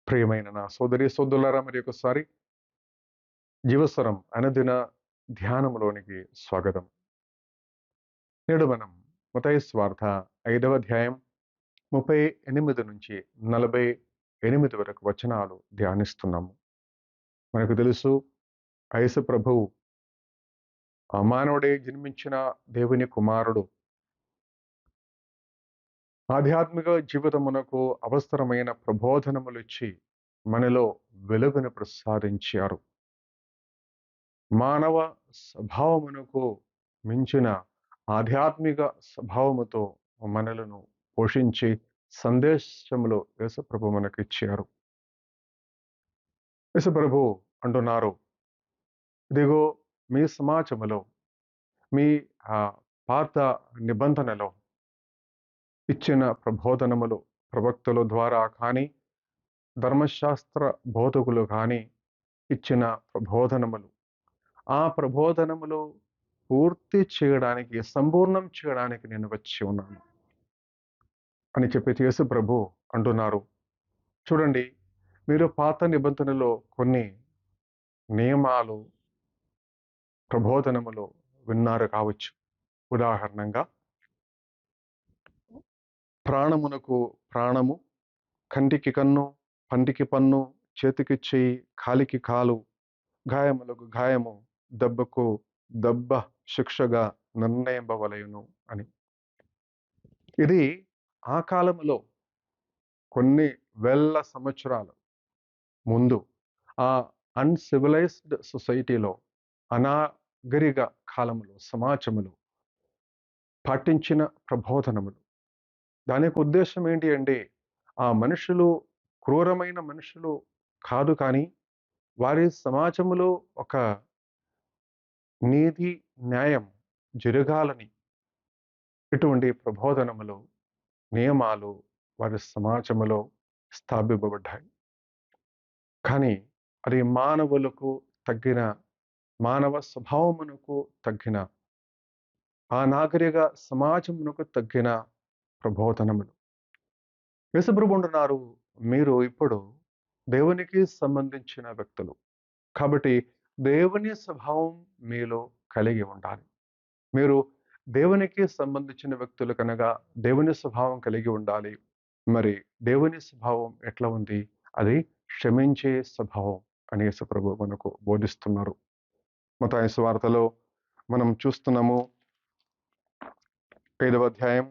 ప్రియమైన నా సోదరి సోదరులారా, మరి ఒకసారి జీవస్వరం అనుదిన ధ్యానంలోనికి స్వాగతం. నేడు మనం మత్తయి సువార్త 5వ అధ్యాయం 38 నుంచి 48 వరకు వచనాలు ధ్యానిస్తున్నాము. మనకు తెలుసు, యేసు ప్రభువు మానవుడే జన్మించిన దేవుని కుమారుడు. ఆధ్యాత్మిక జీవితమునకు అవసరమైన ప్రబోధనములు ఇచ్చి మనలో వెలుగును ప్రసాదించారు. మానవ స్వభావమునకు మించిన ఆధ్యాత్మిక స్వభావముతో మనలను పోషించి సందేశములో యేసుప్రభు మనకు ఇచ్చారు. యేసుప్రభు అంటున్నారు, ఇదిగో మీ సమాజములో, మీ పాత నిబంధనలో ఇచ్చిన ప్రబోధనములు ప్రవక్తల ద్వారా కానీ, ధర్మశాస్త్ర బోధకులు కానీ ఇచ్చిన ప్రబోధనములు, ఆ ప్రబోధనములు పూర్తి చేయడానికి, సంపూర్ణం చేయడానికి నేను వచ్చి ఉన్నాను అని చెప్పి యేసు ప్రభు అంటున్నారు. చూడండి, మీరు పాత నిబంధనలో కొన్ని నియమాలు, ప్రబోధనములు విన్నారు కావచ్చు. ఉదాహరణంగా, ప్రాణమునకు ప్రాణము, కంటికి కన్ను, పంటికి పన్ను, చేతికి చెయ్యి, కాలికి కాలు, గాయములకు గాయము, దెబ్బకు దెబ్బ శిక్షగా నిర్ణయింపవలెను అని. ఇది ఆ కాలంలో కొన్ని వేల సంవత్సరాల ముందు ఆ అన్సివిలైజ్డ్ సొసైటీలో, అనాగరిక కాలంలో, సమాజములో పాటించిన ప్రబోధనములు. దానికి ఉద్దేశం ఏంటి అంటే, ఆ మనుషులు క్రూరమైన మనుషులు కాదు, కానీ వారి సమాజములో ఒక నీతి న్యాయం జరగాలని ఇటువంటి ప్రబోధనములు, నియమాలు వారి సమాజములో స్థాపింపబడ్డాయి. కానీ అది మానవులకు తగ్గిన, మానవ స్వభావమునకు తగ్గిన, ఆ నాగరిక సమాజమునకు తగ్గిన ప్రబోధనములు. యేసుప్రభు అంటున్నారు, మీరు ఇప్పుడు దేవునికి సంబంధించిన వ్యక్తులు కాబట్టి దేవుని స్వభావం మీలో కలిగి ఉండాలి. మీరు దేవునికి సంబంధించిన వ్యక్తులు కనుక దేవుని స్వభావం కలిగి ఉండాలి. మరి దేవుని స్వభావం ఎట్లా ఉంది? అది క్షమించే స్వభావం అని యేసుప్రభు మనకు బోధిస్తున్నారు. మత్తయి సువార్తలో మనం చూస్తున్నాము, 5వ అధ్యాయం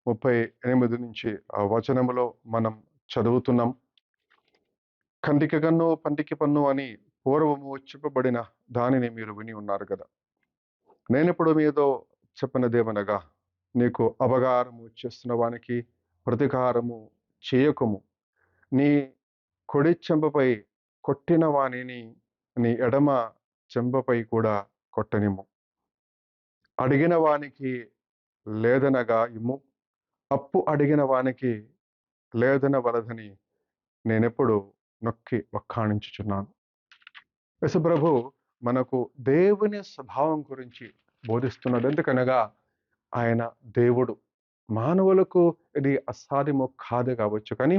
38 నుంచి ఆ వచనములో మనం చదువుతున్నాం. కంటికి కన్ను, పంటికి పన్ను అని పూర్వము చెప్పబడిన దానిని మీరు విని ఉన్నారు కదా. నేనిప్పుడు మీతో చెప్పినదేమనగా, నీకు అపకారము చేస్తున్న వానికి ప్రతీకారము చేయకుము. నీ కుడి చెంపపై కొట్టిన వానిని నీ ఎడమ చెంపపై కూడా కొట్టనిమ్ము. అడిగిన వానికి లేదనగా ఇమ్ము. అప్పు అడిగిన వానికి లేదనవలదని నేనెప్పుడు నొక్కి వక్కాణించుచున్నాను. యేసుప్రభు మనకు దేవుని స్వభావం గురించి బోధిస్తున్నాడు. ఎందుకనగా ఆయన దేవుడు. మానవులకు ఇది అసాధ్యము కాదు కావచ్చు, కానీ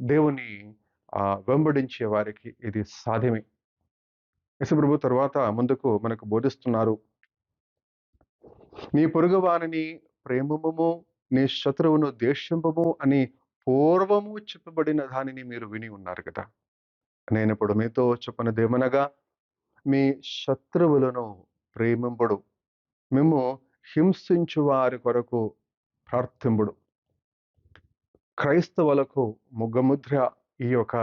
దేవుని వెంబడించే వారికి ఇది సాధ్యమే. యేసుప్రభు తర్వాత ముందుకు మనకు బోధిస్తున్నారు, నీ పొరుగు వానిని ప్రేమము, నీ శత్రువును ద్వేషింపము అని పూర్వము చెప్పబడిన దానిని మీరు విని ఉన్నారు కదా. నేనిప్పుడు మీతో చెప్పినదేమనగా, మీ శత్రువులను ప్రేమింపుడు, మేము హింసించు వారి కొరకు ప్రార్థింపుడు. క్రైస్తవులకు ముఖముద్ర ఈ యొక్క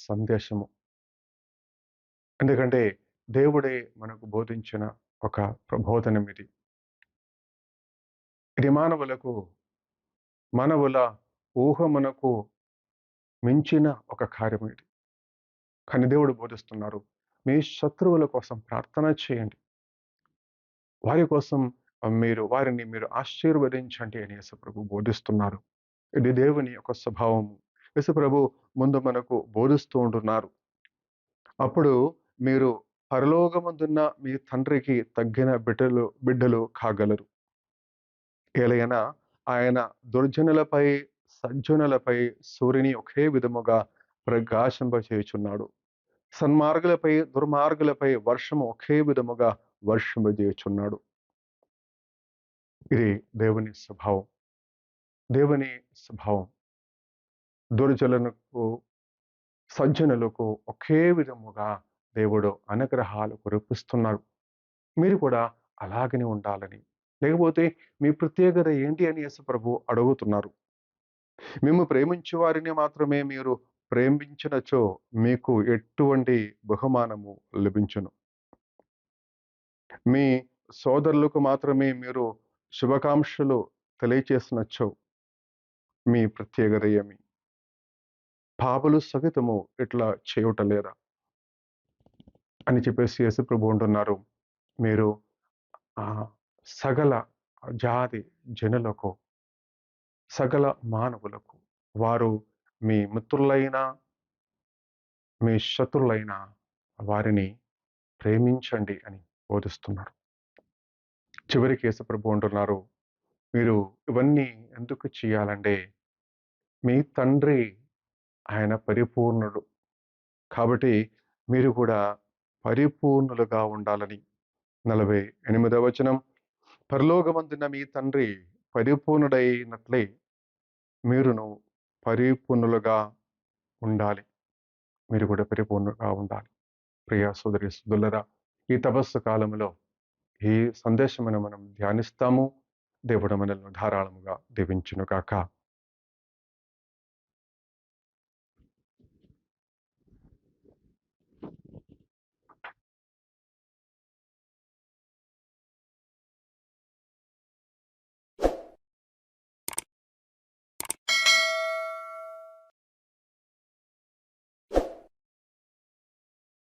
సందేశము. ఎందుకంటే దేవుడే మనకు బోధించిన ఒక ప్రబోధనం ఇది. ఇది మానవుల ఊహమునకు మించిన ఒక కార్యం ఇది. కానీ దేవుడు బోధిస్తున్నారు, మీ శత్రువుల కోసం ప్రార్థన చేయండి, వారి కోసం వారిని మీరు ఆశీర్వదించండి అని యేసుప్రభు బోధిస్తున్నారు. ఇది దేవుని యొక్క స్వభావము. యేసుప్రభు ముందు మనకు బోధిస్తూ ఉంటున్నారు, అప్పుడు మీరు పరలోకమందున్న మీ తండ్రికి తగ్గిన బిడ్డలు కాగలరు. ఏలైనా ఆయన దుర్జనులపై సజ్జనులపై సూర్యుని ఒకే విధముగా ప్రకాశింపచేయుచున్నాడు. సన్మార్గులపై దుర్మార్గులపై వర్షము ఒకే విధముగా వర్షింపజేయుచున్నాడు. ఇది దేవుని స్వభావం. దేవుని స్వభావం. దుర్జనులకు, సజ్జనులకు ఒకే విధముగా దేవుడు అనుగ్రహాలు కురిపిస్తున్నాడు. మీరు కూడా అలాగనే ఉండాలని, లేకపోతే మీ ప్రత్యేకత ఏంటి అని యేసు ప్రభు అడుగుతున్నారు. మిమ్ము ప్రేమించు వారిని మాత్రమే మీరు ప్రేమించినచో మీకు ఎటువంటి బహుమానము లభించును. మీ సోదరులకు మాత్రమే మీరు శుభాకాంక్షలు తెలియచేసినచో మీ ప్రత్యేకత ఏమి? పాపులు సహితము ఇట్లా చేయుటలేరా? అని చెప్పేసి యేసు ప్రభు అంటున్నారు. మీరు సకల జాతి జనులకు, సకల మానవులకు, వారు మీ మిత్రులైనా, మీ శత్రులైనా వారిని ప్రేమించండి అని బోధిస్తున్నారు. చివరికి యేసు ప్రభు అంటున్నారు, మీరు ఇవన్నీ ఎందుకు చేయాలంటే మీ తండ్రి ఆయన పరిపూర్ణుడు. కాబట్టి మీరు కూడా పరిపూర్ణులుగా ఉండాలని. 48వ వచనం, పరలోకమందున్న మీ తండ్రి పరిపూర్ణుడైనట్లే మీరును పరిపూర్ణులుగా ఉండాలి. మీరు కూడా పరిపూర్ణులుగా ఉండాలి. ప్రియ సోదరి సోదరులారా, ఈ తపస్సు కాలంలో ఈ సందేశమును మనం ధ్యానిస్తాము. దేవుడు మనల్ని ధారాళముగా దీవించును గాక.